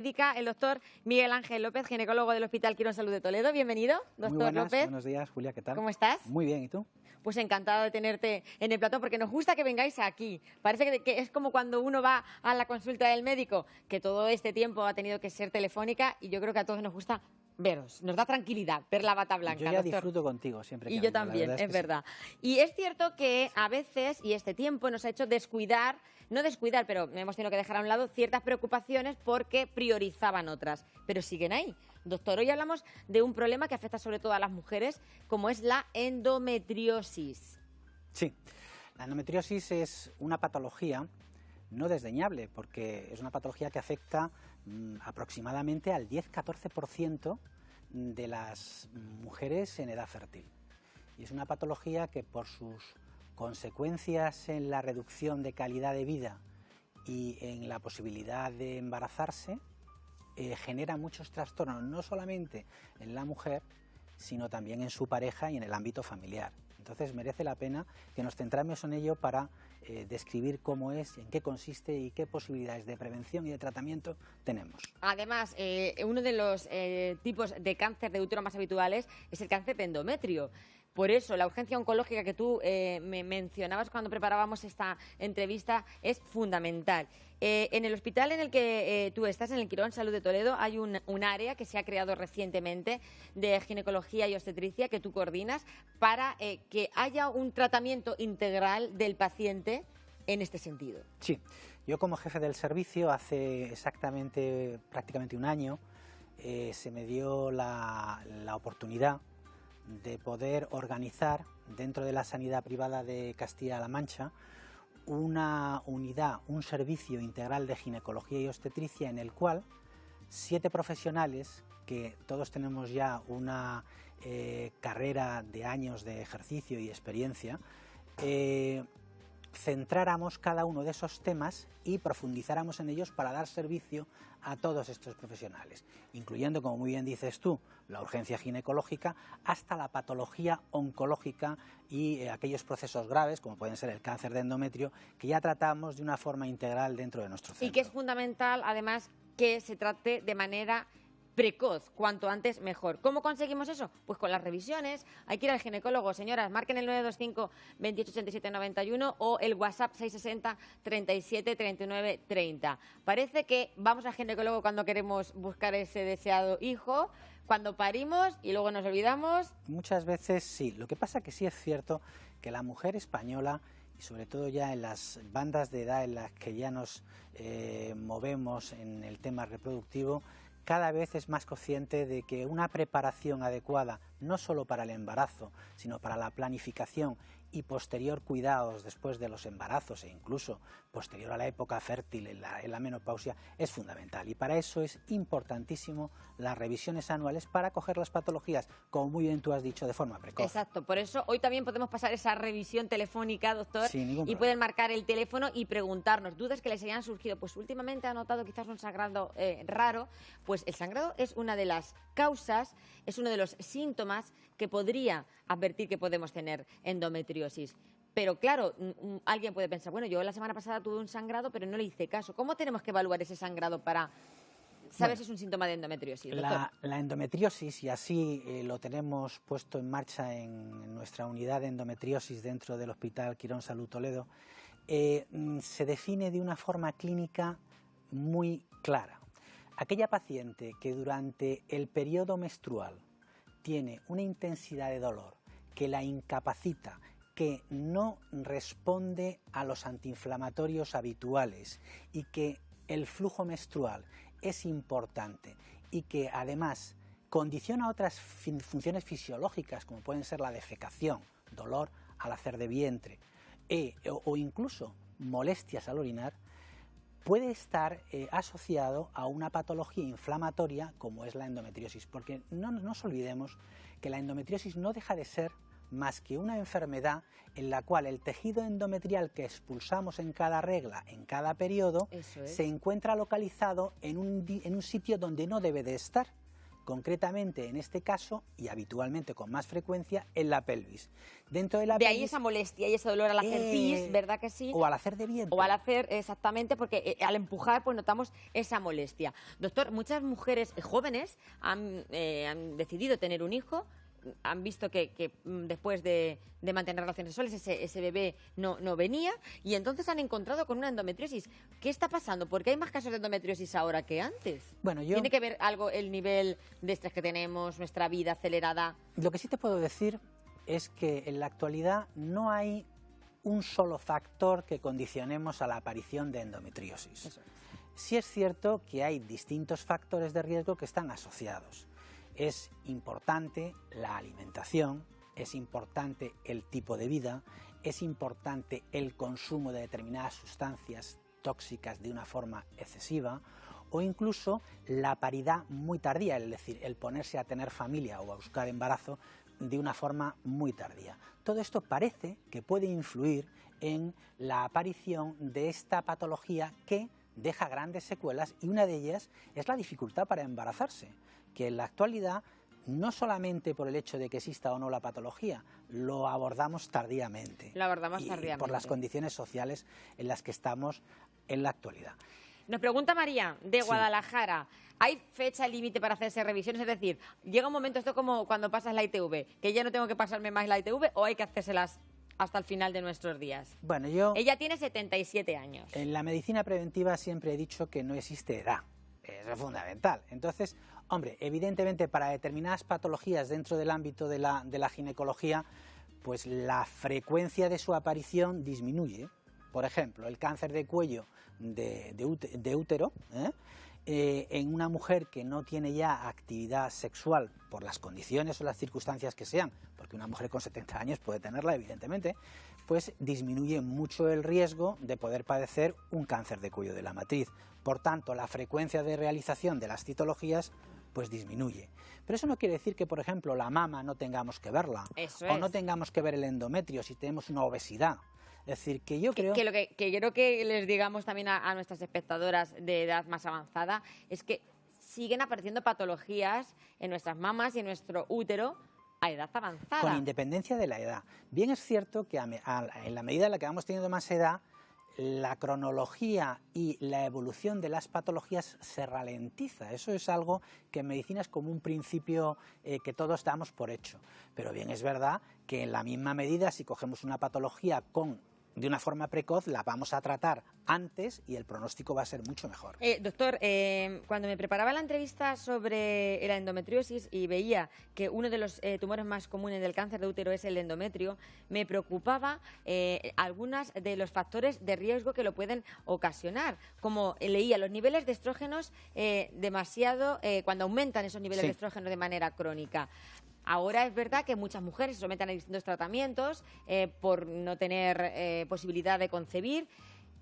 Indica el doctor Miguel Ángel López, ginecólogo del Hospital Quirón Salud de Toledo. Bienvenido, doctor Muy buenas, López. Buenos días, Julia, ¿qué tal? ¿Cómo estás? Muy bien, ¿y tú? Pues encantado de tenerte en el plató porque nos gusta que vengáis aquí. Parece que es como cuando uno va a la consulta del médico, que todo este tiempo ha tenido que ser telefónica y yo creo que a todos nos gusta veros. Nos da tranquilidad ver la bata blanca, Yo ya doctor. disfruto contigo siempre que Y yo vengo, también, es sí. verdad. Y es cierto que a veces, y este tiempo nos ha hecho descuidar, no descuidar, pero hemos tenido que dejar a un lado ciertas preocupaciones porque priorizaban otras, pero siguen ahí. Doctor, hoy hablamos de un problema que afecta sobre todo a las mujeres, como es la endometriosis. Sí, la endometriosis es una patología no desdeñable, porque es una patología que afecta aproximadamente al 10-14% de las mujeres en edad fértil. Y es una patología que por sus consecuencias en la reducción de calidad de vida y en la posibilidad de embarazarse, genera muchos trastornos, no solamente en la mujer, sino también en su pareja y en el ámbito familiar. Entonces merece la pena que nos centremos en ello para describir cómo es, en qué consiste y qué posibilidades de prevención y de tratamiento tenemos. Además, uno de los tipos de cáncer de útero más habituales es el cáncer de endometrio. Por eso, la urgencia oncológica que tú me mencionabas cuando preparábamos esta entrevista es fundamental. En el hospital en el que tú estás, en el Quirón Salud de Toledo, hay un área que se ha creado recientemente de ginecología y obstetricia que tú coordinas para que haya un tratamiento integral del paciente en este sentido. Sí, yo como jefe del servicio hace exactamente prácticamente un año se me dio la oportunidad de poder organizar dentro de la sanidad privada de Castilla-La Mancha una unidad, un servicio integral de ginecología y obstetricia en el cual 7 profesionales, que todos tenemos ya una carrera de años de ejercicio y experiencia, centráramos cada uno de esos temas y profundizáramos en ellos para dar servicio a todos estos profesionales, incluyendo, como muy bien dices tú, la urgencia ginecológica hasta la patología oncológica y aquellos procesos graves, como pueden ser el cáncer de endometrio, que ya tratamos de una forma integral dentro de nuestro centro. Y que es fundamental, además, que se trate de manera precoz, cuanto antes mejor. ¿Cómo conseguimos eso? Pues con las revisiones. Hay que ir al ginecólogo, señoras, marquen el 925 28 87 91 o el WhatsApp 660 37 39 30. Parece que vamos al ginecólogo cuando queremos buscar ese deseado hijo, cuando parimos y luego nos olvidamos. Muchas veces sí. Lo que pasa que sí es cierto que la mujer española, y sobre todo ya en las bandas de edad en las que ya nos movemos en el tema reproductivo, cada vez es más consciente de que una preparación adecuada, no solo para el embarazo, sino para la planificación y posterior cuidados después de los embarazos e incluso posterior a la época fértil, en la menopausia, es fundamental. Y para eso es importantísimo las revisiones anuales para coger las patologías, como muy bien tú has dicho, de forma precoz. Exacto, por eso hoy también podemos pasar esa revisión telefónica, doctor, Sin ningún y problema. pueden marcar el teléfono y preguntarnos dudas que les hayan surgido. Pues últimamente ha notado quizás un sangrado raro, pues el sangrado es una de las causas, es uno de los síntomas que podría advertir que podemos tener endometriosis. Pero claro, alguien puede pensar, bueno, yo la semana pasada tuve un sangrado, pero no le hice caso. ¿Cómo tenemos que evaluar ese sangrado para saber si es un síntoma de endometriosis, doctor? La endometriosis, y así lo tenemos puesto en marcha en nuestra unidad de endometriosis dentro del Hospital Quirón Salud Toledo, se define de una forma clínica muy clara. Aquella paciente que durante el periodo menstrual tiene una intensidad de dolor que la incapacita, que no responde a los antiinflamatorios habituales y que el flujo menstrual es importante y que además condiciona otras funciones fisiológicas como pueden ser la defecación, dolor al hacer de vientre o incluso molestias al orinar, puede estar asociado a una patología inflamatoria como es la endometriosis, porque no nos olvidemos que la endometriosis no deja de ser más que una enfermedad en la cual el tejido endometrial que expulsamos en cada regla, en cada periodo, se encuentra localizado en un sitio donde no debe de estar, concretamente en este caso, y habitualmente con más frecuencia, en la pelvis. Dentro de la De pelvis, ahí esa molestia y ese dolor al hacer pis, ¿verdad que sí? O al hacer de vientre. O al hacer, exactamente, porque al empujar pues notamos esa molestia. Doctor, muchas mujeres jóvenes han decidido tener un hijo, han visto que después de mantener relaciones sexuales ese bebé no venía y entonces han encontrado con una endometriosis. ¿Qué está pasando? ¿Por qué hay más casos de endometriosis ahora que antes? Bueno, ¿Tiene que ver algo el nivel de estrés que tenemos, nuestra vida acelerada? Lo que sí te puedo decir es que en la actualidad no hay un solo factor que condicionemos a la aparición de endometriosis. Eso es. Sí es cierto que hay distintos factores de riesgo que están asociados. Es importante la alimentación, es importante el tipo de vida, es importante el consumo de determinadas sustancias tóxicas de una forma excesiva o incluso la paridad muy tardía, es decir, el ponerse a tener familia o a buscar embarazo de una forma muy tardía. Todo esto parece que puede influir en la aparición de esta patología que deja grandes secuelas y una de ellas es la dificultad para embarazarse, que en la actualidad, no solamente por el hecho de que exista o no la patología, lo abordamos tardíamente. Lo abordamos tardíamente. Por las condiciones sociales en las que estamos en la actualidad. Nos pregunta María, de Guadalajara, ¿hay fecha límite para hacerse revisiones? Es decir, llega un momento, esto como cuando pasas la ITV, que ya no tengo que pasarme más la ITV o hay que hacérselas hasta el final de nuestros días. Bueno, ella tiene 77 años. En la medicina preventiva siempre he dicho que no existe edad. Eso es fundamental. Entonces, hombre, evidentemente para determinadas patologías dentro del ámbito de la ginecología, pues la frecuencia de su aparición disminuye. Por ejemplo, el cáncer de cuello de útero, en una mujer que no tiene ya actividad sexual por las condiciones o las circunstancias que sean, porque una mujer con 70 años puede tenerla, evidentemente, pues disminuye mucho el riesgo de poder padecer un cáncer de cuello de la matriz. Por tanto, la frecuencia de realización de las citologías pues disminuye. Pero eso no quiere decir que, por ejemplo, la mama no tengamos que verla, o no tengamos que ver el endometrio si tenemos una obesidad. Es decir, que yo creo... Que quiero que les digamos también a nuestras espectadoras de edad más avanzada es que siguen apareciendo patologías en nuestras mamas y en nuestro útero a edad avanzada. Con independencia de la edad. Bien es cierto que en la medida en la que vamos teniendo más edad, la cronología y la evolución de las patologías se ralentiza. Eso es algo que en medicina es como un principio que todos damos por hecho. Pero bien es verdad que en la misma medida, si cogemos una patología de una forma precoz, la vamos a tratar antes y el pronóstico va a ser mucho mejor. Doctor, cuando me preparaba la entrevista sobre la endometriosis y veía que uno de los tumores más comunes del cáncer de útero es el endometrio, me preocupaba algunos de los factores de riesgo que lo pueden ocasionar. Como leía, los niveles de estrógenos cuando aumentan esos niveles de estrógenos de manera crónica. Ahora es verdad que muchas mujeres se someten a distintos tratamientos por no tener posibilidad de concebir.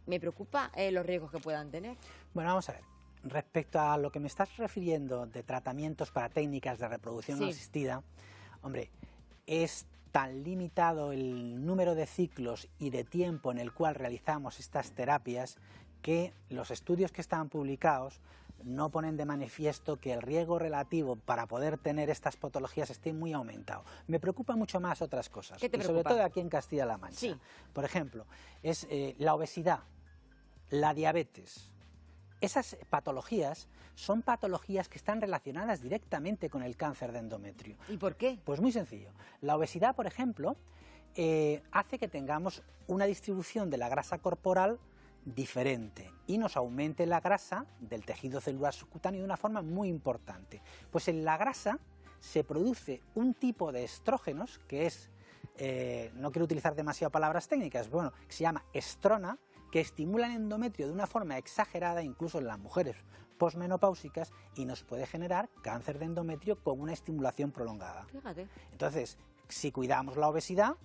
Me preocupa los riesgos que puedan tener. Bueno, vamos a ver. Respecto a lo que me estás refiriendo de tratamientos para técnicas de reproducción asistida, hombre, es tan limitado el número de ciclos y de tiempo en el cual realizamos estas terapias que los estudios que están publicados no ponen de manifiesto que el riesgo relativo para poder tener estas patologías esté muy aumentado. Me preocupa mucho más otras cosas, ¿Qué te preocupa? Sobre todo aquí en Castilla-La Mancha. Sí. Por ejemplo, es la obesidad, la diabetes. Esas patologías son patologías que están relacionadas directamente con el cáncer de endometrio. ¿Y por qué? Pues muy sencillo. La obesidad, por ejemplo, hace que tengamos una distribución de la grasa corporal diferente y nos aumente la grasa del tejido celular subcutáneo de una forma muy importante. Pues en la grasa se produce un tipo de estrógenos que es, no quiero utilizar demasiado palabras técnicas, bueno, que se llama estrona, que estimulan el endometrio de una forma exagerada, incluso en las mujeres posmenopáusicas, y nos puede generar cáncer de endometrio con una estimulación prolongada. Fíjate. Entonces, si cuidamos la obesidad,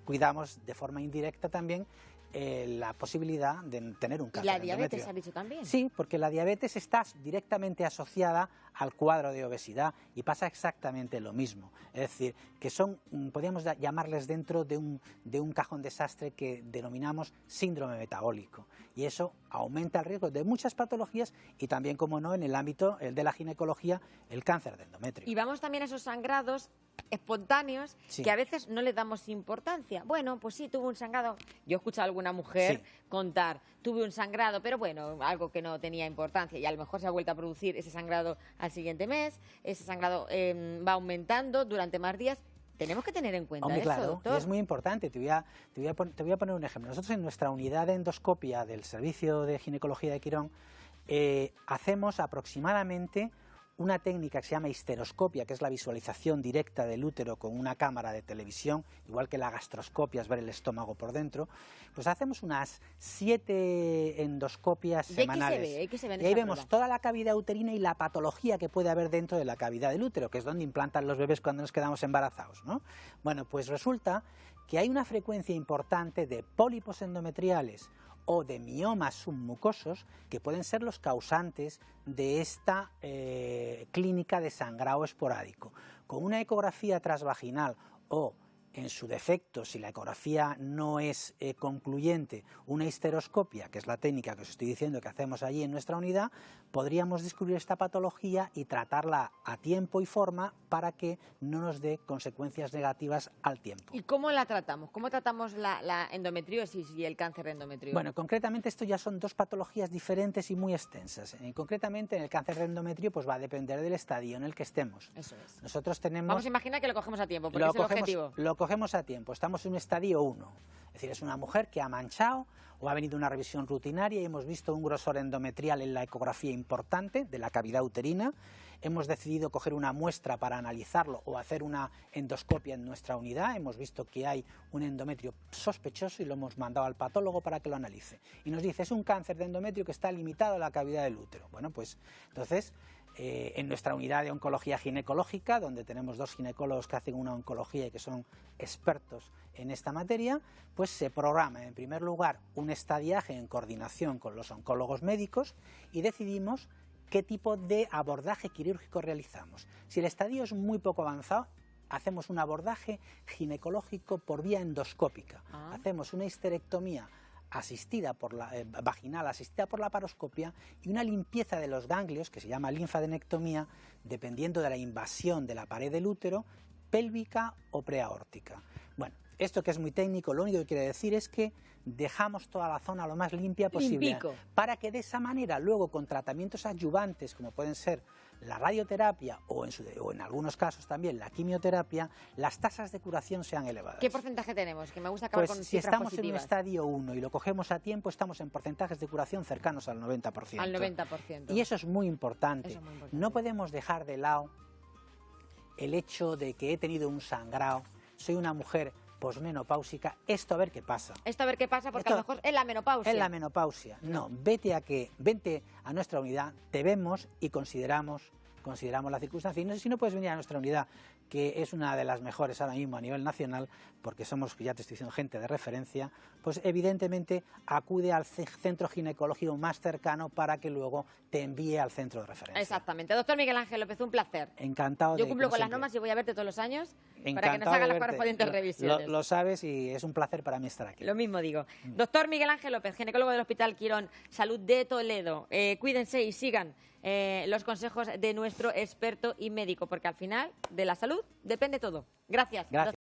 cuidamos de forma indirecta también la posibilidad de tener un cáncer ¿Y la de endometrio. diabetes ha dicho también? Sí, porque la diabetes está directamente asociada al cuadro de obesidad y pasa exactamente lo mismo. Es decir, que son, podríamos llamarles dentro de un cajón desastre que denominamos síndrome metabólico. Y eso aumenta el riesgo de muchas patologías y también, como no, en el ámbito de la ginecología, el cáncer de endometrio. Y vamos también a esos sangrados espontáneos, Sí. que a veces no le damos importancia. Bueno, pues sí, tuve un sangrado. Yo he escuchado a alguna mujer Sí. contar, tuve un sangrado, pero bueno, algo que no tenía importancia y a lo mejor se ha vuelto a producir ese sangrado al siguiente mes, ese sangrado va aumentando durante más días. Tenemos que tener en cuenta Hombre, eso, claro, doctor. y es muy importante. Te voy a poner un ejemplo. Nosotros en nuestra unidad de endoscopia del Servicio de Ginecología de Quirón hacemos aproximadamente una técnica que se llama histeroscopia, que es la visualización directa del útero con una cámara de televisión, igual que la gastroscopia es ver el estómago por dentro. Pues hacemos unas 7 endoscopias semanales. ¿Qué se ve en Y ahí esa vemos prueba? toda la cavidad uterina y la patología que puede haber dentro de la cavidad del útero, que es donde implantan los bebés cuando nos quedamos embarazados, ¿no? Bueno, pues resulta que hay una frecuencia importante de pólipos endometriales o de miomas submucosos que pueden ser los causantes de esta clínica de sangrado esporádico. Con una ecografía transvaginal o, en su defecto, si la ecografía no es concluyente, una histeroscopia, que es la técnica que os estoy diciendo que hacemos allí en nuestra unidad, podríamos descubrir esta patología y tratarla a tiempo y forma para que no nos dé consecuencias negativas al tiempo. ¿Y cómo la tratamos? ¿Cómo tratamos la endometriosis y el cáncer de endometrio? Bueno, concretamente esto ya son dos patologías diferentes y muy extensas. Concretamente en el cáncer de endometrio pues va a depender del estadio en el que estemos. Eso es. Nosotros tenemos... Vamos a imaginar que lo cogemos a tiempo, porque es el objetivo. Lo cogemos a tiempo, estamos en un estadio 1. Es decir, es una mujer que ha manchado o ha venido una revisión rutinaria y hemos visto un grosor endometrial en la ecografía importante de la cavidad uterina. Hemos decidido coger una muestra para analizarlo o hacer una endoscopia en nuestra unidad. Hemos visto que hay un endometrio sospechoso y lo hemos mandado al patólogo para que lo analice. Y nos dice, es un cáncer de endometrio que está limitado a la cavidad del útero. Bueno, pues entonces... en nuestra unidad de oncología ginecológica, donde tenemos 2 ginecólogos que hacen una oncología y que son expertos en esta materia, pues se programa en primer lugar un estadiaje en coordinación con los oncólogos médicos y decidimos qué tipo de abordaje quirúrgico realizamos. Si el estadio es muy poco avanzado, hacemos un abordaje ginecológico por vía endoscópica. Hacemos una histerectomía asistida por la vaginal, asistida por la paroscopia, y una limpieza de los ganglios, que se llama linfadenectomía, dependiendo de la invasión de la pared del útero, pélvica o preaórtica. Bueno, esto que es muy técnico, lo único que quiere decir es que dejamos toda la zona lo más limpia posible, Limpico. para que de esa manera luego con tratamientos adyuvantes, como pueden ser la radioterapia o en algunos casos también la quimioterapia, las tasas de curación sean elevadas. ¿Qué porcentaje tenemos? Que me gusta acabar Pues con si cifras estamos en un positivas. estadio 1 y lo cogemos a tiempo, estamos en porcentajes de curación cercanos al 90%. Al 90%. Y eso es muy importante. Eso es muy importante. No podemos dejar de lado el hecho de que he tenido un sangrado, soy una mujer posmenopáusica, esto a ver qué pasa. Esto a ver qué pasa, porque Esto a lo mejor es la menopausia. Es la menopausia. No, vente a nuestra unidad, te vemos y consideramos la circunstancia. Y no, si no puedes venir a nuestra unidad, que es una de las mejores ahora mismo a nivel nacional, porque somos, ya te estoy diciendo, gente de referencia, pues evidentemente acude al centro ginecológico más cercano para que luego te envíe al centro de referencia. Exactamente. Doctor Miguel Ángel López, un placer. Encantado. Yo cumplo con las normas y voy a verte todos los años para que nos haga las correspondientes revisiones. Lo sabes y es un placer para mí estar aquí. Lo mismo digo. Doctor Miguel Ángel López, ginecólogo del Hospital Quirón Salud de Toledo. Cuídense y sigan los consejos de nuestro experto y médico, porque al final de la salud depende todo. Gracias. Gracias.